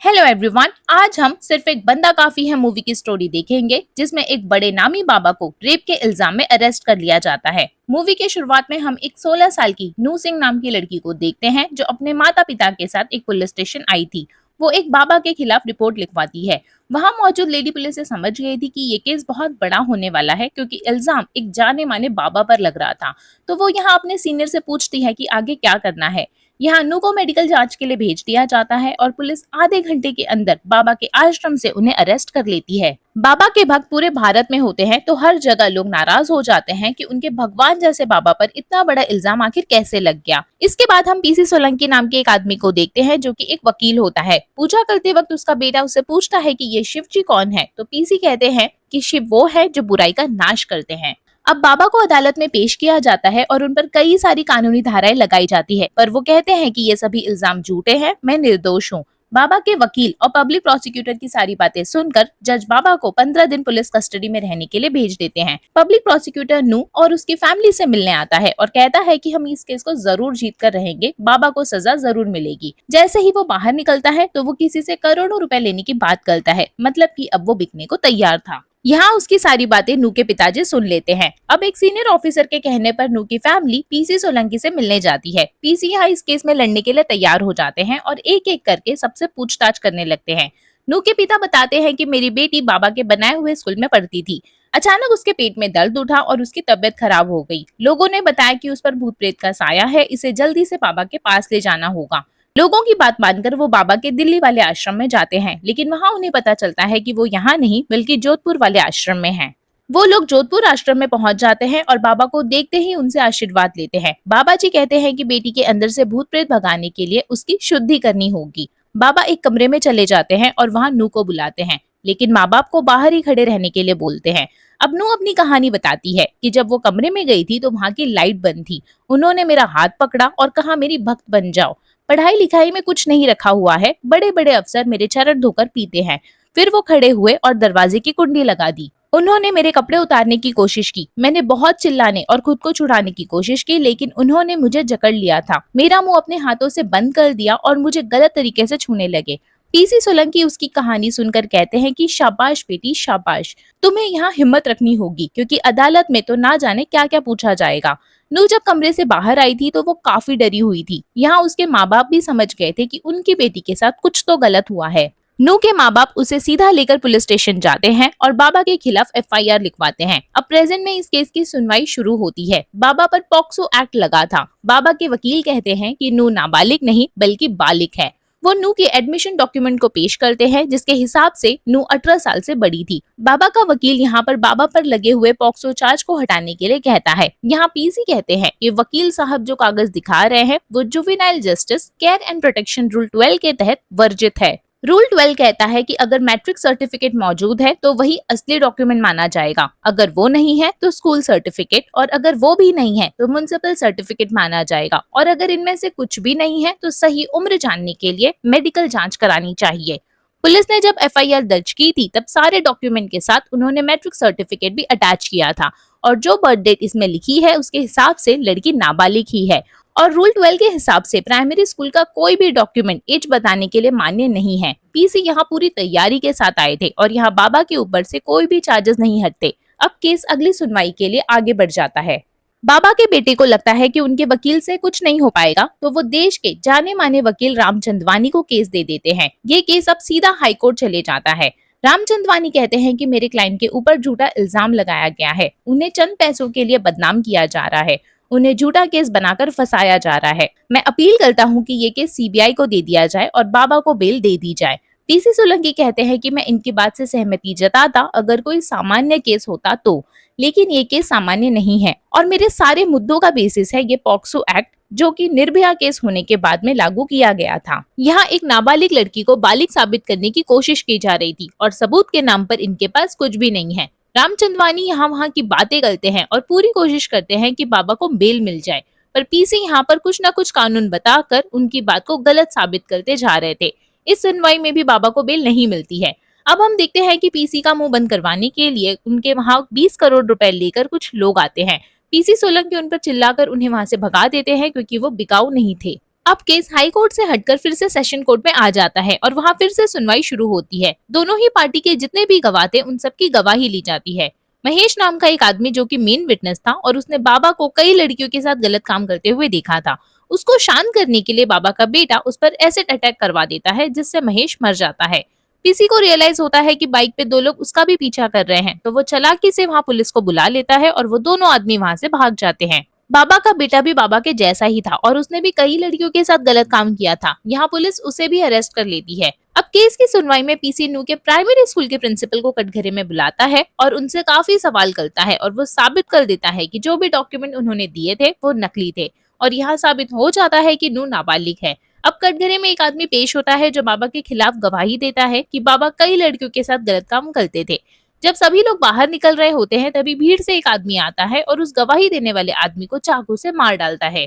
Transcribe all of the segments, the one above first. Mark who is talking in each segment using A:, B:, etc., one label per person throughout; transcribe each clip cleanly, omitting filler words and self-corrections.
A: Hello everyone, आज हम सिर्फ एक बंदा काफी है मूवी की स्टोरी देखेंगे जिसमें एक बड़े नामी बाबा को रेप के इल्जाम में अरेस्ट कर लिया जाता है। मूवी के शुरुआत में हम एक 16 साल की नू सिंह नाम की लड़की को देखते हैं जो अपने माता पिता के साथ एक पुलिस स्टेशन आई थी। वो एक बाबा के खिलाफ रिपोर्ट लिखवाती है। वहां मौजूद लेडी पुलिस से समझ गई थी कि ये केस बहुत बड़ा होने वाला है क्योंकि इल्जाम एक जाने माने बाबा पर लग रहा था। तो वो यहाँ अपने सीनियर से पूछती है कि आगे क्या करना है। यहाँ अनु को मेडिकल जांच के लिए भेज दिया जाता है और पुलिस आधे घंटे के अंदर बाबा के आश्रम से उन्हें अरेस्ट कर लेती है। बाबा के भक्त पूरे भारत में होते हैं तो हर जगह लोग नाराज हो जाते हैं कि उनके भगवान जैसे बाबा पर इतना बड़ा इल्जाम आखिर कैसे लग गया। इसके बाद हम पीसी सोलंकी नाम के एक आदमी को देखते हैं जो कि एक वकील होता है। पूजा करते वक्त उसका बेटा उससे पूछता है कि ये शिव जी कौन है, तो पीसी कहते हैं कि शिव वो है जो बुराई का नाश करते हैं। अब बाबा को अदालत में पेश किया जाता है और उन पर कई सारी कानूनी धाराएं लगाई जाती है, पर वो कहते हैं कि ये सभी इल्जाम झूठे हैं, मैं निर्दोष हूँ। बाबा के वकील और पब्लिक प्रोसिक्यूटर की सारी बातें सुनकर जज बाबा को 15 दिन पुलिस कस्टडी में रहने के लिए भेज देते हैं। पब्लिक प्रोसिक्यूटर नू और उसकी फैमिली से मिलने आता है और कहता है कि हम इस केस को जरूर जीत कर रहेंगे, बाबा को सजा जरूर मिलेगी। जैसे ही वो बाहर निकलता है तो वो किसी से करोड़ों रुपए लेने की बात करता है, मतलब कि अब वो बिकने को तैयार था। यहाँ उसकी सारी बातें नू के पिताजी सुन लेते हैं। अब एक सीनियर ऑफिसर के कहने पर नू की फैमिली पीसी सोलंकी से मिलने जाती है। पीसी यहाँ इस केस में लड़ने के लिए तैयार हो जाते हैं और एक एक करके सबसे पूछताछ करने लगते हैं। नू के पिता बताते हैं कि मेरी बेटी बाबा के बनाए हुए स्कूल में पढ़ती थी। अचानक उसके पेट में दर्द उठा और उसकी तबीयत खराब हो गई। लोगों ने बताया कि उस पर भूत प्रेत का साया है, इसे जल्दी से बाबा के पास ले जाना होगा। लोगों की बात मानकर वो बाबा के दिल्ली वाले आश्रम में जाते हैं, लेकिन वहां उन्हें पता चलता है कि वो यहाँ नहीं बल्कि जोधपुर वाले आश्रम में हैं। वो लोग जोधपुर आश्रम में पहुंच जाते हैं और बाबा को देखते ही उनसे आशीर्वाद लेते हैं। बाबा जी कहते हैं कि बेटी के अंदर से भूत प्रेत भगाने के लिए उसकी शुद्धि करनी होगी। बाबा एक कमरे में चले जाते हैं और वहां नू को बुलाते हैं, लेकिन माँ बाप को बाहर ही खड़े रहने के लिए बोलते हैं। अब नू अपनी कहानी बताती है कि जब वो कमरे में गई थी तो वहां की लाइट बंद थी। उन्होंने मेरा हाथ पकड़ा और कहा मेरी भक्त बन जाओ। पढ़ाई लिखाई में कुछ नहीं रखा हुआ है, बड़े बड़े अफसर मेरे चरण धोकर पीते हैं। फिर वो खड़े हुए और दरवाजे की कुंडी लगा दी। उन्होंने मेरे कपड़े उतारने की कोशिश की। मैंने बहुत चिल्लाने और खुद को छुड़ाने की कोशिश की, लेकिन उन्होंने मुझे जकड़ लिया था। मेरा मुंह अपने हाथों से बंद कर दिया और मुझे गलत तरीके से छूने लगे। पीसी सोलंकी उसकी कहानी सुनकर कहते हैं कि शाबाश बेटी शाबाश, तुम्हें यहाँ हिम्मत रखनी होगी क्योंकि अदालत में तो ना जाने क्या क्या पूछा जाएगा। नू जब कमरे से बाहर आई थी तो वो काफी डरी हुई थी। यहाँ उसके माँ बाप भी समझ गए थे कि उनकी बेटी के साथ कुछ तो गलत हुआ है। नू के माँ बाप उसे सीधा लेकर पुलिस स्टेशन जाते हैं और बाबा के खिलाफ एफआईआर लिखवाते हैं। अब प्रेजेंट में इस केस की सुनवाई शुरू होती है। बाबा पर पॉक्सो एक्ट लगा था। बाबा के वकील कहते हैं कि नू नाबालिग नहीं बल्कि बालिग है। वो नू के एडमिशन डॉक्यूमेंट को पेश करते हैं जिसके हिसाब से नू 18 साल से बड़ी थी। बाबा का वकील यहाँ पर बाबा पर लगे हुए पॉक्सो चार्ज को हटाने के लिए कहता है। यहाँ पीसी कहते हैं कि वकील साहब जो कागज दिखा रहे हैं वो juvenile justice care and protection rule 12 के तहत वर्जित है। रूल 12 कहता है कि अगर मैट्रिक सर्टिफिकेट मौजूद है तो वही असली डॉक्यूमेंट माना जाएगा, अगर वो नहीं है तो स्कूल सर्टिफिकेट, और अगर वो भी नहीं है तो म्युनिसिपल सर्टिफिकेट माना जाएगा, और अगर इनमें से कुछ भी नहीं है तो सही उम्र जानने के लिए मेडिकल जांच करानी चाहिए। पुलिस ने जब एफआईआर दर्ज की थी तब सारे डॉक्यूमेंट के साथ उन्होंने मैट्रिक सर्टिफिकेट भी अटैच किया था, और जो बर्थ डेट इसमें लिखी है उसके हिसाब से लड़की नाबालिग ही है। और रूल 12 के हिसाब से प्राइमरी स्कूल का कोई भी डॉक्यूमेंट एज बताने के लिए मान्य नहीं है। पीसी यहाँ पूरी तैयारी के साथ आए थे और यहाँ बाबा के ऊपर से कोई भी चार्जेस नहीं हटते। अब केस अगली सुनवाई के लिए आगे बढ़ जाता है। बाबा के बेटे को लगता है कि उनके वकील से कुछ नहीं हो पाएगा, तो वो देश के जाने माने वकील रामचंदवानी को केस दे देते हैं। ये केस अब सीधा हाईकोर्ट चले जाता है। रामचंदवानी कहते हैं कि मेरे क्लाइंट के ऊपर झूठा इल्जाम लगाया गया है, उन्हें चंद पैसों के लिए बदनाम किया जा रहा है, उन्हें झूठा केस बनाकर फंसाया जा रहा है। मैं अपील करता हूं कि ये केस सीबीआई को दे दिया जाए और बाबा को बेल दे दी जाए। पीसी सोलंकी कहते हैं कि मैं इनकी बात से सहमति जताता अगर कोई सामान्य केस होता तो, लेकिन ये केस सामान्य नहीं है और मेरे सारे मुद्दों का बेसिस है ये पॉक्सो एक्ट, जो कि निर्भया केस होने के बाद में लागू किया गया था। यहाँ एक नाबालिग लड़की को बालिग साबित करने की कोशिश की जा रही थी और सबूत के नाम पर इनके पास कुछ भी नहीं है। रामचंदवानी यहाँ वहाँ की बातें करते हैं और पूरी कोशिश करते हैं कि बाबा को बेल मिल जाए, पर पीसी यहाँ पर कुछ न कुछ कानून बताकर उनकी बात को गलत साबित करते जा रहे थे। इस सुनवाई में भी बाबा को बेल नहीं मिलती है। अब हम देखते हैं कि पीसी का मुंह बंद करवाने के लिए उनके वहां 20 करोड़ रुपए लेकर कुछ लोग आते हैं। पीसी सोलंकी उन पर चिल्लाकर उन्हें वहां से भगा देते हैं क्योंकि वो बिकाऊ नहीं थे। अब केस हाई कोर्ट से हटकर फिर से सेशन कोर्ट में आ जाता है और वहाँ फिर से सुनवाई शुरू होती है। दोनों ही पार्टी के जितने भी गवाह थे उन सबकी गवाही ली जाती है। महेश नाम का एक आदमी जो कि मेन विटनेस था और उसने बाबा को कई लड़कियों के साथ गलत काम करते हुए देखा था, उसको शांत करने के लिए बाबा का बेटा उस पर एसिड अटैक करवा देता है जिससे महेश मर जाता है। पीसी को रियलाइज होता है कि बाइक पे दो लोग उसका भी पीछा कर रहे हैं, तो वो चालाकी से वहाँ पुलिस को बुला लेता है और वो दोनों आदमी वहाँ से भाग जाते हैं। बाबा का बेटा भी बाबा के जैसा ही था और उसने भी कई लड़कियों के साथ गलत काम किया था। यहाँ पुलिस उसे भी अरेस्ट कर लेती है। अब केस की सुनवाई में पीसी नू के प्राइमरी स्कूल के प्रिंसिपल को कटघरे में बुलाता है और उनसे काफी सवाल करता है और वो साबित कर देता है कि जो भी डॉक्यूमेंट उन्होंने दिए थे वो नकली थे और यहाँ साबित हो जाता है कि नू नाबालिग है। अब कटघरे में एक आदमी पेश होता है जो बाबा के खिलाफ गवाही देता है कि बाबा कई लड़कियों के साथ गलत काम करते थे। जब सभी लोग बाहर निकल रहे होते हैं तभी भीड़ से एक आदमी आता है और उस गवाही देने वाले आदमी को चाकू से मार डालता है।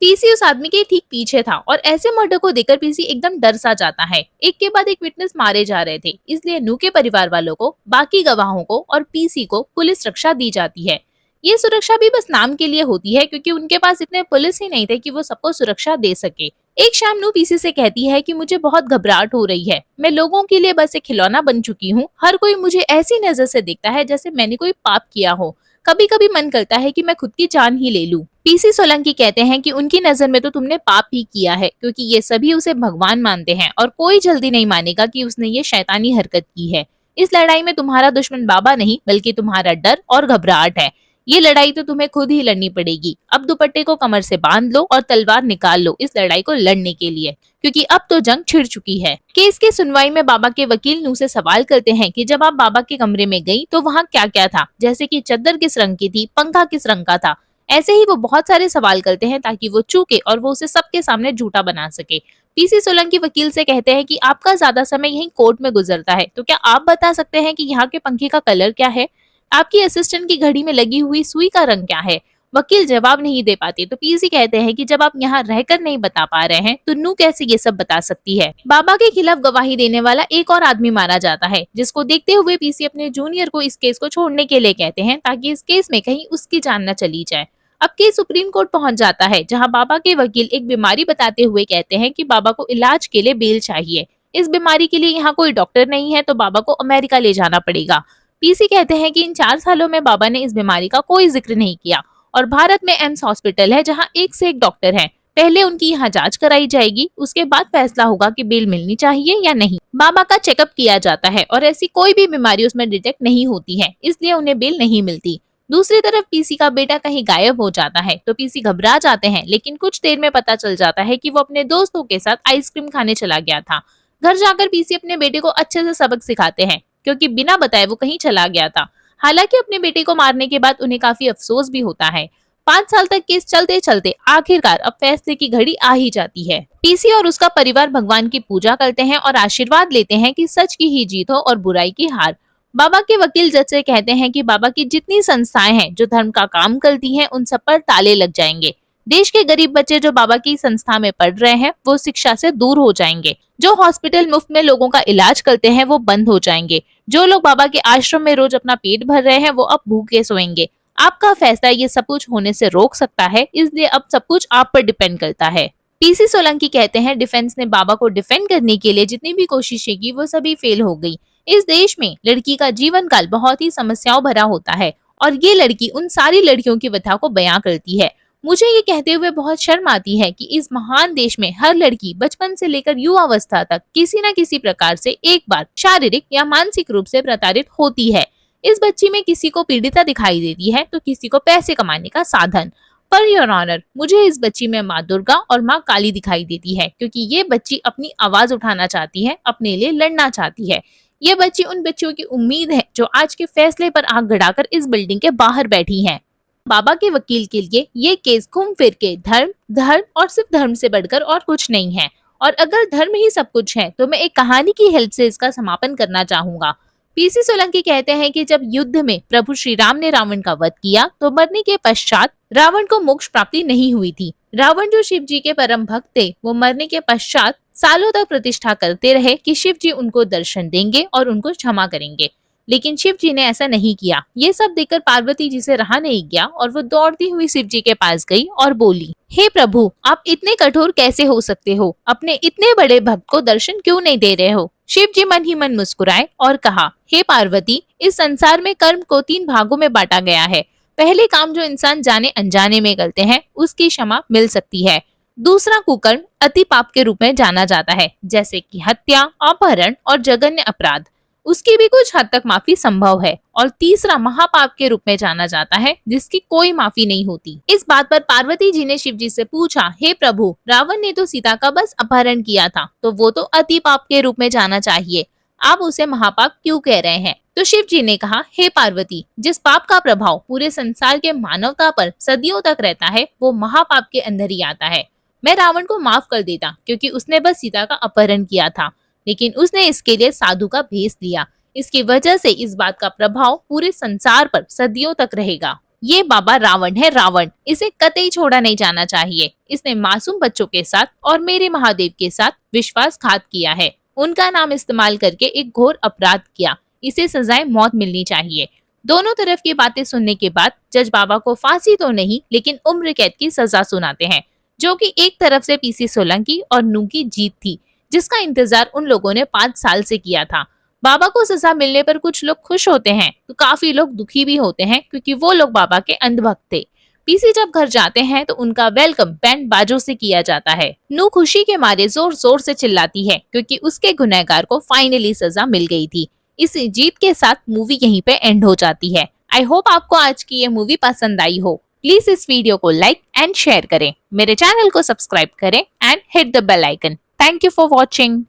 A: पीसी उस आदमी के ठीक पीछे था और ऐसे मर्डर को देखकर पीसी एकदम डर सा जाता है। एक के बाद एक विटनेस मारे जा रहे थे, इसलिए नू के परिवार वालों को, बाकी गवाहों को और पीसी को पुलिस सुरक्षा दी जाती है। ये सुरक्षा भी बस नाम के लिए होती है क्योंकि उनके पास इतने पुलिस ही नहीं थे कि वो सबको सुरक्षा दे सके। एक शाम नू पीसी से कहती है कि मुझे बहुत घबराहट हो रही है, मैं लोगों के लिए बस एक खिलौना बन चुकी हूँ, हर कोई मुझे ऐसी नजर से देखता है जैसे मैंने कोई पाप किया हो, कभी कभी मन करता है कि मैं खुद की जान ही ले लूं। पीसी सोलंकी कहते हैं कि उनकी नजर में तो तुमने पाप ही किया है क्योंकि ये सभी उसे भगवान मानते हैं और कोई जल्दी नहीं मानेगा कि उसने ये शैतानी हरकत की है। इस लड़ाई में तुम्हारा दुश्मन बाबा नहीं बल्कि तुम्हारा डर और घबराहट है। ये लड़ाई तो तुम्हें खुद ही लड़नी पड़ेगी। अब दुपट्टे को कमर से बांध लो और तलवार निकाल लो इस लड़ाई को लड़ने के लिए, क्योंकि अब तो जंग छिड़ चुकी है। केस की सुनवाई में बाबा के वकील नू से सवाल करते हैं कि जब आप बाबा के कमरे में गई तो वहाँ क्या क्या था, जैसे कि चद्दर किस रंग की थी, पंखा किस रंग का था। ऐसे ही वो बहुत सारे सवाल करते हैं ताकि वो चूके और वो उसे सबके सामने झूठा बना सके। पीसी सोलंकी वकील से कहते हैं कि आपका ज्यादा समय यहीं कोर्ट में गुजरता है, तो क्या आप बता सकते हैं कि यहाँ के पंखे का कलर क्या है, आपकी असिस्टेंट की घड़ी में लगी हुई सुई का रंग क्या है। वकील जवाब नहीं दे पाते तो पीसी कहते हैं कि जब आप यहाँ रहकर नहीं बता पा रहे हैं तो नू कैसे ये सब बता सकती है। बाबा के खिलाफ गवाही देने वाला एक और आदमी मारा जाता है, जिसको देखते हुए पीसी अपने जूनियर को इस केस को छोड़ने के लिए कहते हैं ताकि इस केस में कहीं उसकी जान न चली जाए। अब केस सुप्रीम कोर्ट पहुंच जाता है जहाँ बाबा के वकील एक बीमारी बताते हुए कहते हैं कि बाबा को इलाज के लिए बेल चाहिए। इस बीमारी के लिए यहाँ कोई डॉक्टर नहीं है तो बाबा को अमेरिका ले जाना पड़ेगा। पीसी कहते हैं कि इन 4 सालों में बाबा ने इस बीमारी का कोई जिक्र नहीं किया और भारत में एम्स हॉस्पिटल है जहां एक से एक डॉक्टर हैं। पहले उनकी यहाँ जांच कराई जाएगी, उसके बाद फैसला होगा कि बेल मिलनी चाहिए या नहीं। बाबा का चेकअप किया जाता है और ऐसी कोई भी बीमारी उसमें डिटेक्ट नहीं होती है, इसलिए उन्हें बेल नहीं मिलती। दूसरी तरफ पीसी का बेटा कहीं गायब हो जाता है तो पीसी घबरा जाते हैं, लेकिन कुछ देर में पता चल जाता है कि वो अपने दोस्तों के साथ आइसक्रीम खाने चला गया था। घर जाकर पीसी अपने बेटे को अच्छे से सबक सिखाते हैं क्योंकि बिना बताए वो कहीं चला गया था। हालांकि अपने बेटे को मारने के बाद उन्हें काफी अफसोस भी होता है। 5 साल तक केस चलते चलते आखिरकार अब फैसले की घड़ी आ ही जाती है। पीसी और उसका परिवार भगवान की पूजा करते हैं और आशीर्वाद लेते हैं कि सच की ही जीत हो और बुराई की हार। बाबा के वकील जज से कहते हैं कि बाबा की जितनी संस्थाएं हैं जो धर्म का काम करती हैं उन सब पर ताले लग जाएंगे। देश के गरीब बच्चे जो बाबा की संस्था में पढ़ रहे हैं वो शिक्षा से दूर हो जाएंगे। जो हॉस्पिटल मुफ्त में लोगों का इलाज करते हैं वो बंद हो जाएंगे। जो लोग बाबा के आश्रम में रोज अपना पेट भर रहे हैं वो अब भूखे सोएंगे। आपका फैसला ये सब कुछ होने से रोक सकता है, इसलिए अब सब कुछ आप पर डिपेंड करता है। पीसी सोलंकी कहते हैं डिफेंस ने बाबा को डिफेंड करने के लिए जितनी भी कोशिशें की वो सभी फेल हो गई। इस देश में लड़की का जीवन काल बहुत ही समस्याओं भरा होता है और ये लड़की उन सारी लड़कियों की व्यथा को बयां करती है। मुझे ये कहते हुए बहुत शर्म आती है कि इस महान देश में हर लड़की बचपन से लेकर युवावस्था तक किसी न किसी प्रकार से एक बार शारीरिक या मानसिक रूप से प्रताड़ित होती है। इस बच्ची में किसी को पीड़िता दिखाई देती है तो किसी को पैसे कमाने का साधन। पर योर ऑनर, मुझे इस बच्ची में माँ दुर्गा और माँ काली दिखाई देती है क्योंकि ये बच्ची अपनी आवाज उठाना चाहती है, अपने लिए लड़ना चाहती है। ये बच्ची उन बच्चियों की उम्मीद है जो आज के फैसले पर आग गड़ाकर इस बिल्डिंग के बाहर बैठी हैं। बाबा के वकील के लिए ये केस घूम फिर के धर्म धर्म और सिर्फ धर्म से बढ़कर और कुछ नहीं है, और अगर धर्म ही सब कुछ है तो मैं एक कहानी की हेल्प से इसका समापन करना चाहूंगा। पीसी सोलंकी कहते हैं कि जब युद्ध में प्रभु श्री राम ने रावण का वध किया तो मरने के पश्चात रावण को मोक्ष प्राप्ति नहीं हुई थी। रावण जो शिव जी के परम भक्त थे वो मरने के पश्चात सालों तक प्रतिष्ठा करते रहे कि शिव जी उनको दर्शन देंगे और उनको क्षमा करेंगे। लेकिन शिव जी ने ऐसा नहीं किया। ये सब देखकर पार्वती जी से रहा नहीं गया और वो दौड़ती हुई शिव जी के पास गई और बोली, हे प्रभु, आप इतने कठोर कैसे हो सकते हो? अपने इतने बड़े भक्त को दर्शन क्यों नहीं दे रहे हो? शिव जी मन ही मन मुस्कुराए और कहा, हे पार्वती, इस संसार में कर्म को 3 भागों में बांटा गया है। पहले काम जो इंसान जाने अनजाने में करते हैं उसकी क्षमा मिल सकती है। दूसरा कुकर्म अति पाप के रूप में जाना जाता है, जैसे कि हत्या, अपहरण और जघन्य अपराध। उसकी भी कुछ हद तक माफी संभव है। और तीसरा महापाप के रूप में जाना जाता है, जिसकी कोई माफी नहीं होती। इस बात पर पार्वती जी ने शिव जी से पूछा, हे प्रभु, रावण ने तो सीता का बस अपहरण किया था, तो वो तो अति पाप के रूप में जाना चाहिए। आप उसे महापाप क्यों कह रहे हैं? तो शिव जी ने कहा, हे पार्वती, जिस पाप का प्रभाव पूरे संसार के मानवता पर सदियों तक रहता है, वो महापाप के अंदर ही आता है। मैं रावण को माफ कर देता, क्योंकि उसने बस सीता का अपहरण किया था, लेकिन उसने इसके लिए साधु का भेष लिया। इसकी वजह से इस बात का प्रभाव पूरे संसार पर सदियों तक रहेगा। ये बाबा रावण है, रावण। इसे कतई छोड़ा नहीं जाना चाहिए। इसने मासूम बच्चों के साथ और मेरे महादेव के साथ विश्वासघात किया है। उनका नाम इस्तेमाल करके एक घोर अपराध किया। इसे सजाए मौत मिलनी चाहिए। दोनों तरफ की बातें सुनने के बाद जज बाबा को फांसी तो नहीं, लेकिन उम्र कैद की सजा सुनाते हैं, जो कि एक तरफ से पीसी सोलंकी और नूह की जीत थी, जिसका इंतजार उन लोगों ने 5 साल से किया था। बाबा को सजा मिलने पर कुछ लोग खुश होते हैं, तो काफी लोग दुखी भी होते हैं, क्योंकि वो लोग बाबा के अंधभक्त थे। पीसी जब घर जाते हैं तो उनका वेलकम बैंड बाजों से किया जाता है। नू खुशी के मारे जोर जोर से चिल्लाती है, क्योंकि उसके गुनहगार को फाइनली सजा मिल गई थी। इस जीत के साथ मूवी यहीं पे एंड हो जाती है। आई होप आपको आज की ये मूवी पसंद आई हो। प्लीज इस वीडियो को लाइक एंड शेयर करें, मेरे चैनल को सब्सक्राइब करें and hit the bell icon. Thank you for watching.